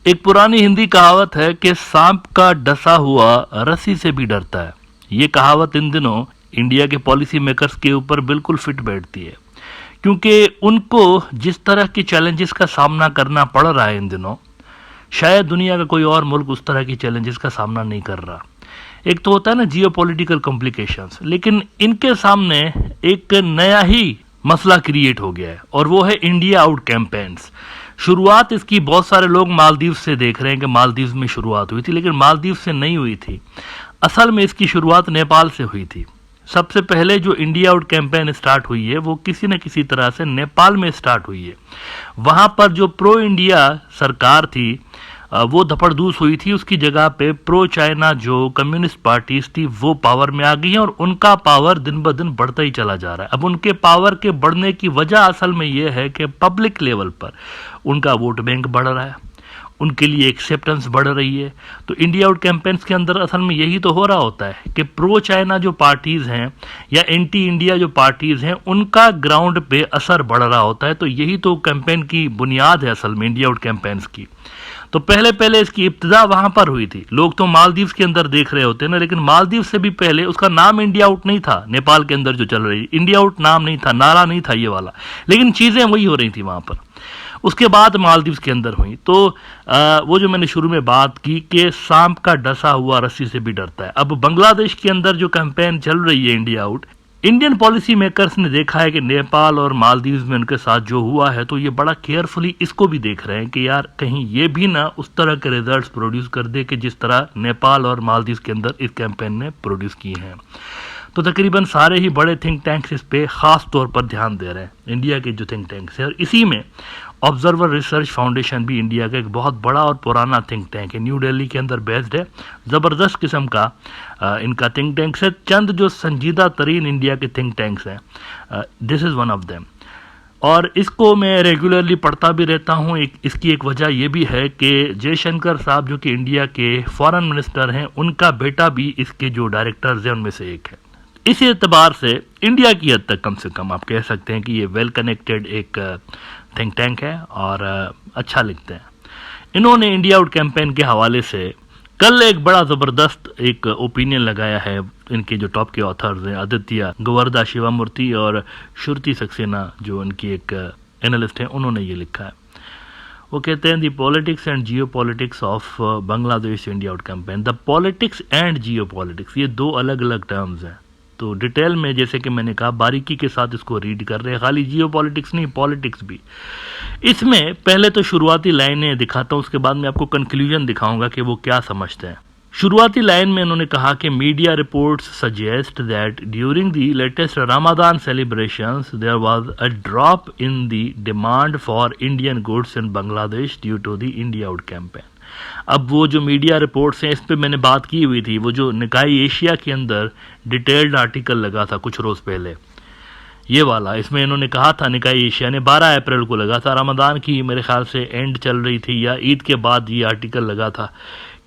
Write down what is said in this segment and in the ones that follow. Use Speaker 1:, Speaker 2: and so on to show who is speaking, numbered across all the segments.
Speaker 1: एक पुरानी हिंदी कहावत है कि सांप का डसा हुआ रस्सी से भी डरता है। ये कहावत इन दिनों इंडिया के पॉलिसी मेकर्स के ऊपर बिल्कुल फिट बैठती है, क्योंकि उनको जिस तरह के चैलेंजेस का सामना करना पड़ रहा है इन दिनों, शायद दुनिया का कोई और मुल्क उस तरह की चैलेंजेस का सामना नहीं कर रहा। एक तो होता है ना जियोपॉलिटिकल कॉम्प्लिकेशंस, लेकिन इनके सामने एक नया ही मसला क्रिएट हो गया है और वो है इंडिया आउट कैंपेन्स। शुरुआत इसकी बहुत सारे लोग मालदीव से देख रहे हैं कि मालदीव में शुरुआत हुई थी, लेकिन मालदीव से नहीं हुई थी। असल में इसकी शुरुआत नेपाल से हुई थी। सबसे पहले जो इंडिया आउट कैंपेन स्टार्ट हुई है वो किसी न किसी तरह से नेपाल में स्टार्ट हुई है। वहां पर जो प्रो इंडिया सरकार थी वो धपड़धूस हुई थी, उसकी जगह पे प्रो चाइना जो कम्युनिस्ट पार्टीज थी वो पावर में आ गई हैं और उनका पावर दिन ब दिन बढ़ता ही चला जा रहा है। अब उनके पावर के बढ़ने की वजह असल में यह है कि पब्लिक लेवल पर उनका वोट बैंक बढ़ रहा है, उनके लिए एक्सेप्टेंस बढ़ रही है। तो इंडिया आउट कैंपेन्स के अंदर असल में यही तो हो रहा होता है कि प्रो चाइना जो पार्टीज हैं या एंटी इंडिया जो पार्टीज हैं उनका ग्राउंड पे असर बढ़ रहा होता है। तो यही तो कैंपेन की बुनियाद है असल में इंडिया आउट कैंपेन्स की। तो पहले पहले इसकी इब्तिदा वहां पर हुई थी। लोग तो मालदीव के अंदर देख रहे होते हैं ना, लेकिन मालदीव से भी पहले उसका नाम इंडिया आउट नहीं था। नेपाल के अंदर जो चल रही इंडिया आउट नाम नहीं था, नारा नहीं था ये वाला, लेकिन चीजें वही हो रही थी वहां पर। उसके बाद मालदीव के अंदर हुई। तो वो जो मैंने शुरू में बात की कि सांप का डसा हुआ रस्सी से भी डरता है। अब बांग्लादेश के अंदर जो कैंपेन चल रही है India out, Indian policy makers ने देखा है कि नेपाल और मालदीव में उनके साथ जो हुआ है, तो ये बड़ा केयरफुली इसको भी देख रहे हैं कि यार कहीं ये भी ना उस तरह के रिजल्ट्स प्रोड्यूस कर दे कि जिस तरह नेपाल और मालदीव के अंदर इस कैंपेन ने प्रोड्यूस किए हैं। तो तकरीबन सारे ही बड़े थिंक टैंक्स इस पे खास तौर पर ध्यान दे रहे हैं, इंडिया के जो थिंक टैंक्स है। और इसी में ऑब्जर्वर रिसर्च फाउंडेशन भी इंडिया का एक बहुत बड़ा और पुराना थिंक टैंक है, न्यू दिल्ली के अंदर बेस्ड है। ज़बरदस्त किस्म का इनका थिंक टैंक्स है। चंद जो संजीदा तरीन इंडिया के थिंक टैंक्स हैं, this is one of them. और इसको मैं रेगुलरली पढ़ता भी रहता हूँ। इसकी एक वजह यह भी है कि जयशंकर साहब जो कि इंडिया के फॉरेन मिनिस्टर हैं, उनका बेटा भी इसके जो डायरेक्टर्स हैं उनमें से एक है। इस एतबार से इंडिया की हद तक कम से कम आप कह सकते हैं कि ये वेल कनेक्टेड एक थिंक टैंक है और अच्छा लिखते हैं। इन्होंने इंडिया आउट कैंपेन के हवाले से कल एक बड़ा ज़बरदस्त एक ओपिनियन लगाया है। इनके जो टॉप के ऑथर्स हैं आदित्य गोवर्धा शिवामूर्ति और श्रुति सक्सेना जो इनकी एक एनालिस्ट हैं, उन्होंने ये लिखा है। वो कहते हैं the politics and geopolitics of Bangladesh India out campaign. The politics and geopolitics, ये दो अलग अलग टर्म्स हैं। तो डिटेल में जैसे कि मैंने कहा बारीकी के साथ इसको रीड कर रहे हैं, खाली जियो पॉलिटिक्स नहीं पॉलिटिक्स भी। इसमें पहले तो शुरुआती लाइनें दिखाता हूँ, उसके बाद मैं आपको कंक्लूजन दिखाऊंगा कि वो क्या समझते हैं। शुरुआती लाइन में उन्होंने कहा कि media reports suggest that during the latest Ramadan celebrations there was a drop in the demand for Indian goods in Bangladesh due to the India out campaign. अब वो जो मीडिया रिपोर्ट्स हैं इस पे मैंने बात की हुई थी, वो जो निकाय एशिया के अंदर डिटेल्ड आर्टिकल लगा था कुछ रोज़ पहले, ये वाला। इसमें इन्होंने कहा था, निकाय एशिया ने 12 अप्रैल को लगा था, रमज़ान की मेरे ख्याल से एंड चल रही थी या ईद के बाद ये आर्टिकल लगा था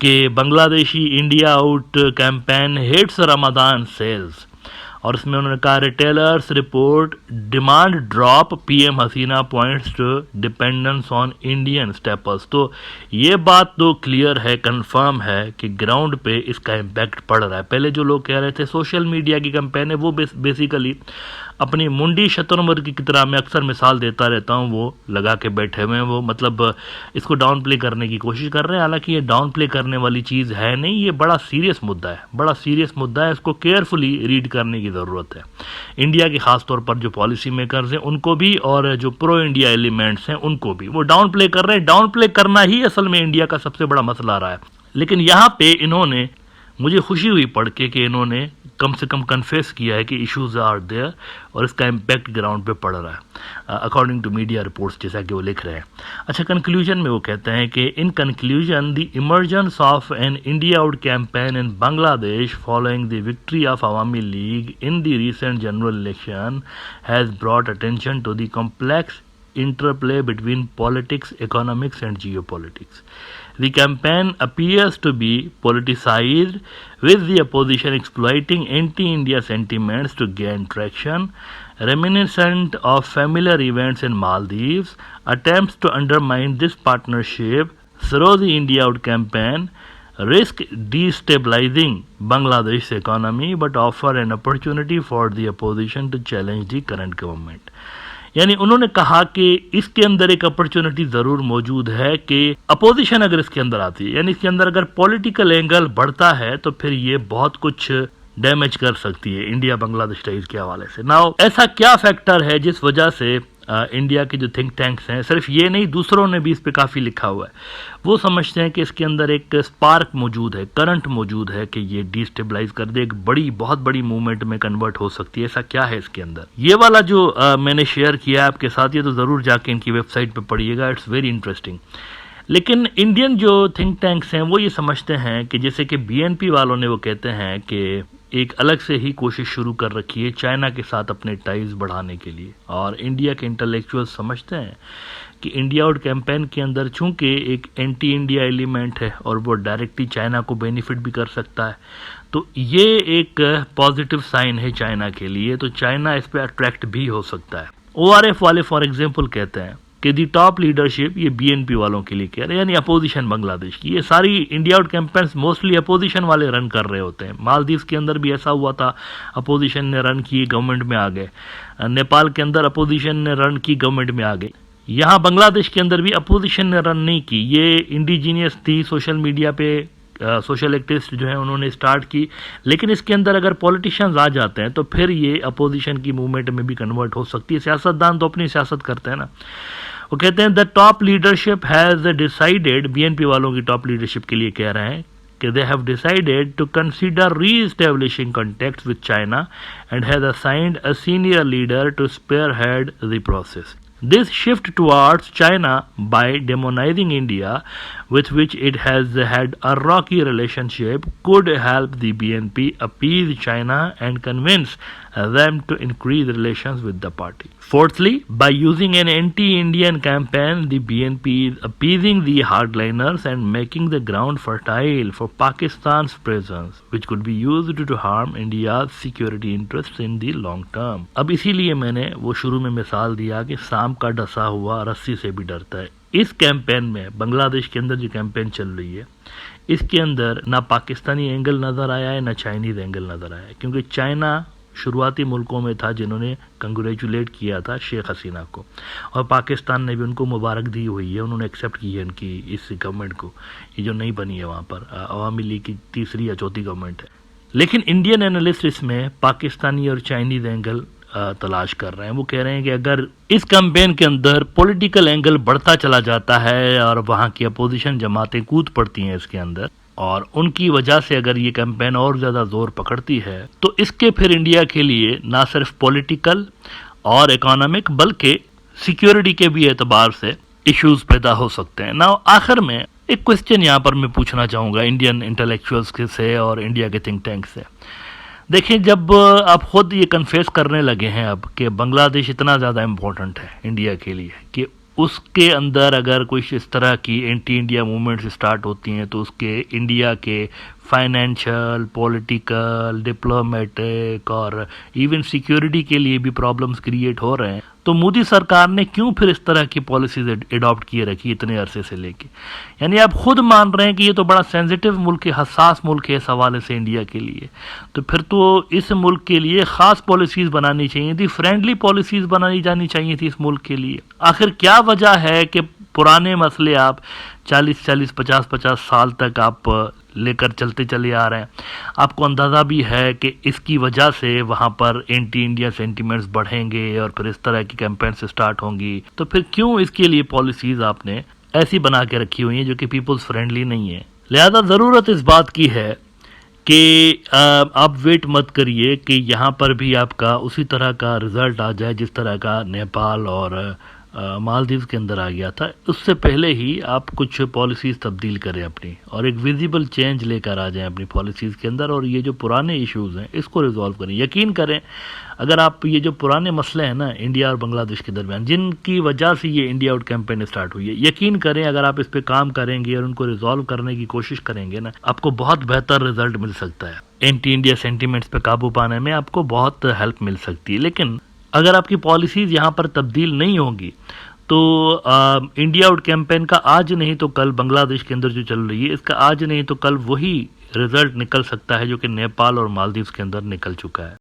Speaker 1: कि Bangladeshi India out campaign hits Ramzan sales. और इसमें उन्होंने कहा retailers report demand drop, PM Hasina points to dependence on Indian staples. तो ये बात तो क्लियर है, कंफर्म है कि ग्राउंड पे इसका इम्पैक्ट पड़ रहा है। पहले जो लोग कह रहे थे सोशल मीडिया की कैंपेन है, वो बेसिकली अपनी मुंडी शतरमुर्ग की तरह मैं अक्सर मिसाल देता रहता हूँ, वो लगा के बैठे हुए हैं। वो मतलब इसको डाउन प्ले करने की कोशिश कर रहे हैं, हालांकि ये डाउन प्ले करने वाली चीज़ है नहीं। ये बड़ा सीरियस मुद्दा है, बड़ा सीरियस मुद्दा है। इसको केयरफुली रीड करने की ज़रूरत है। इंडिया के खास तौर पर जो पॉलिसी मेकर्स हैं उनको भी और जो प्रो इंडिया एलिमेंट्स हैं उनको भी, वो डाउन प्ले कर रहे हैं। डाउन प्ले करना ही असल में इंडिया का सबसे बड़ा मसला रहा है। लेकिन यहाँ पे इन्होंने, मुझे खुशी हुई पढ़ के कि इन्होंने कम से कम कन्फेस किया है कि इश्यूज आर देयर और इसका इम्पैक्ट ग्राउंड पे पड़ रहा है अकॉर्डिंग टू मीडिया रिपोर्ट्स, जैसा कि वो लिख रहे हैं। अच्छा, कंक्लूजन में वो कहते हैं कि in conclusion the emergence of an India out campaign in Bangladesh following the victory of Awami League in the recent general election has brought attention to the complex interplay between politics, economics and geopolitics. The campaign appears to be politicized, with the opposition exploiting anti-India sentiments to gain traction, reminiscent of familiar events in Maldives. Attempts to undermine this partnership Sarodi India Out campaign risk destabilizing Bangladesh economy but offer an opportunity for the opposition to challenge the current government. यानी उन्होंने कहा कि इसके अंदर एक opportunity जरूर मौजूद है कि अपोजिशन अगर इसके अंदर आती है, यानी इसके अंदर अगर पॉलिटिकल एंगल बढ़ता है तो फिर ये बहुत कुछ डैमेज कर सकती है इंडिया बांग्लादेश टाइज के हवाले से। नाउ ऐसा क्या फैक्टर है जिस वजह से इंडिया के जो थिंक टैंक्स हैं, सिर्फ ये नहीं दूसरों ने भी इस पे काफ़ी लिखा हुआ है, वो समझते हैं कि इसके अंदर एक स्पार्क मौजूद है, करंट मौजूद है कि ये डिस्टेबलाइज कर दे, एक बड़ी बहुत बड़ी मूवमेंट में कन्वर्ट हो सकती है। ऐसा क्या है इसके अंदर? ये वाला जो मैंने शेयर किया आपके साथ, ये तो ज़रूर जाके इनकी वेबसाइट पे पढ़िएगा, इट्स वेरी इंटरेस्टिंग। लेकिन इंडियन जो थिंक टैंक्स हैं वो ये समझते हैं कि जैसे कि बीएनपी वालों ने वो कहते हैं कि एक अलग से ही कोशिश शुरू कर रखी है चाइना के साथ अपने टाइज बढ़ाने के लिए, और इंडिया के इंटेलेक्चुअल्स समझते हैं कि इंडिया आउट कैंपेन के अंदर चूंकि एक एंटी इंडिया एलिमेंट है और वो डायरेक्टली चाइना को बेनिफिट भी कर सकता है, तो ये एक पॉजिटिव साइन है चाइना के लिए, तो चाइना इस पर अट्रैक्ट भी हो सकता है। ओआरएफ वाले फॉर एग्जाम्पल कहते हैं कि दी टॉप लीडरशिप, ये बीएनपी वालों के लिए कह रहे हैं, यानी अपोजिशन बांग्लादेश की, ये सारी India out campaigns mostly opposition वाले रन कर रहे होते हैं। मालदीव के अंदर भी ऐसा हुआ था, अपोजिशन ने रन की, गवर्नमेंट में आ गए। नेपाल के अंदर अपोजिशन ने रन की, गवर्नमेंट में आ गए। यहाँ बांग्लादेश के अंदर भी अपोजिशन ने रन नहीं की, ये इंडिजीनियस थी, सोशल मीडिया पे सोशल एक्टिविस्ट जो है उन्होंने स्टार्ट की, लेकिन इसके अंदर अगर पॉलिटिशियंस आ जाते हैं तो फिर ये अपोजिशन की मूवमेंट में भी कन्वर्ट हो सकती है। सियासतदान तो अपनी सियासत करते हैं ना। वो कहते हैं the top leadership has decided, BNP वालों की टॉप लीडरशिप के लिए कह रहे हैं कि they have decided to consider re-establishing contacts with China and has assigned a senior leader to spearhead the process. This shift towards China by demonizing India, with which it has had a rocky relationship, could help the BNP appease China and convince them to increase relations with the party. Fourthly, by using an anti-Indian campaign, the BNP is appeasing the hardliners and making the ground fertile for Pakistan's presence, which could be used to harm India's security interests in the long term. अब इसीलिए मैंने वो शुरू में मिसाल दिया कि सांप का डसा हुआ रस्सी से भी डरता है। इस कैंपेन में, बांग्लादेश के अंदर जो कैंपेन चल रही है, इसके अंदर ना पाकिस्तानी एंगल नज़र आया है ना चाइनीज़ एंगल नज़र आया है, क्योंकि चाइना शुरुआती मुल्कों में था जिन्होंने कंग्रेचुलेट किया था शेख हसीना को, और पाकिस्तान ने भी उनको मुबारक दी हुई है, उन्होंने एक्सेप्ट की है इनकी इस गवर्नमेंट को, ये जो नई बनी है वहाँ पर अवामी लीग की तीसरी या चौथी गवर्नमेंट है। लेकिन इंडियन एनालिस्ट इसमें पाकिस्तानी और चाइनीज़ एंगल तलाश कर रहे हैं। वो कह रहे हैं कि अगर इस कैंपेन के अंदर पॉलिटिकल एंगल बढ़ता चला जाता है और वहाँ की अपोजिशन जमातें कूद पड़ती हैं इसके अंदर, और उनकी वजह से अगर ये कैंपेन और ज़्यादा जोर पकड़ती है, तो इसके फिर इंडिया के लिए ना सिर्फ पॉलिटिकल और इकोनॉमिक बल्कि सिक्योरिटी के भी एतबार से इश्यूज पैदा हो सकते हैं। ना आखिर में एक क्वेश्चन यहाँ पर मैं पूछना चाहूँगा इंडियन इंटेलेक्चुअल्स से और इंडिया के थिंक टैंक से। देखिए, जब आप खुद ये कन्फेस करने लगे हैं अब कि बांग्लादेश इतना ज़्यादा इम्पोर्टेंट है इंडिया के लिए कि उसके अंदर अगर कोई इस तरह की एंटी इंडिया मूवमेंट्स स्टार्ट होती हैं तो उसके इंडिया के फाइनेंशियल, पॉलिटिकल, डिप्लोमेटिक और इवन सिक्योरिटी के लिए भी प्रॉब्लम्स क्रिएट हो रहे हैं, तो मोदी सरकार ने क्यों फिर इस तरह की पॉलिसीज एडॉप्ट किए रखी इतने अरसे से लेके? यानी आप खुद मान रहे हैं कि ये तो बड़ा सेंसिटिव मुल्क है, हसास मुल्क है इस हवाले से इंडिया के लिए, तो फिर तो इस मुल्क के लिए ख़ास पॉलिसीज़ बनानी चाहिए थी, फ्रेंडली पॉलिसीज़ बनानी जानी चाहिए थी इस मुल्क के लिए। आखिर क्या वजह है कि पुराने मसले आप 40-40, 50-50 साल तक आप लेकर चलते चले आ रहे हैं? आपको अंदाज़ा भी है कि इसकी वजह से वहाँ पर एंटी इंडिया सेंटिमेंट्स बढ़ेंगे और फिर इस तरह की कैंपेन्स स्टार्ट होंगी, तो फिर क्यों इसके लिए पॉलिसीज़ आपने ऐसी बना के रखी हुई हैं जो कि पीपल्स फ्रेंडली नहीं है? लिहाजा ज़रूरत इस बात की है कि आप वेट मत करिए कि यहाँ पर भी आपका उसी तरह का रिज़ल्ट आ जाए जिस तरह का नेपाल और मालदीव के अंदर आ गया था। उससे पहले ही आप कुछ पॉलिसीज़ तब्दील करें अपनी, और एक विजिबल चेंज लेकर आ जाएं अपनी पॉलिसीज़ के अंदर, और ये जो पुराने इश्यूज़ हैं इसको रिजॉल्व करें। यकीन करें, अगर आप ये जो पुराने मसले हैं ना इंडिया और बांग्लादेश के दरमियान, जिनकी वजह से ये इंडिया आउट कैंपेन स्टार्ट हुई है, यकीन करें अगर आप इस पर काम करेंगे और उनको रिजॉल्व करने की कोशिश करेंगे ना, आपको बहुत बेहतर रिजल्ट मिल सकता है। एंटी इंडिया सेंटिमेंट्स पर काबू पाने में आपको बहुत हेल्प मिल सकती है। लेकिन अगर आपकी पॉलिसीज़ यहाँ पर तब्दील नहीं होंगी तो इंडिया आउट कैंपेन का आज नहीं तो कल बांग्लादेश के अंदर जो चल रही है, इसका आज नहीं तो कल वही रिजल्ट निकल सकता है जो कि नेपाल और मालदीव के अंदर निकल चुका है।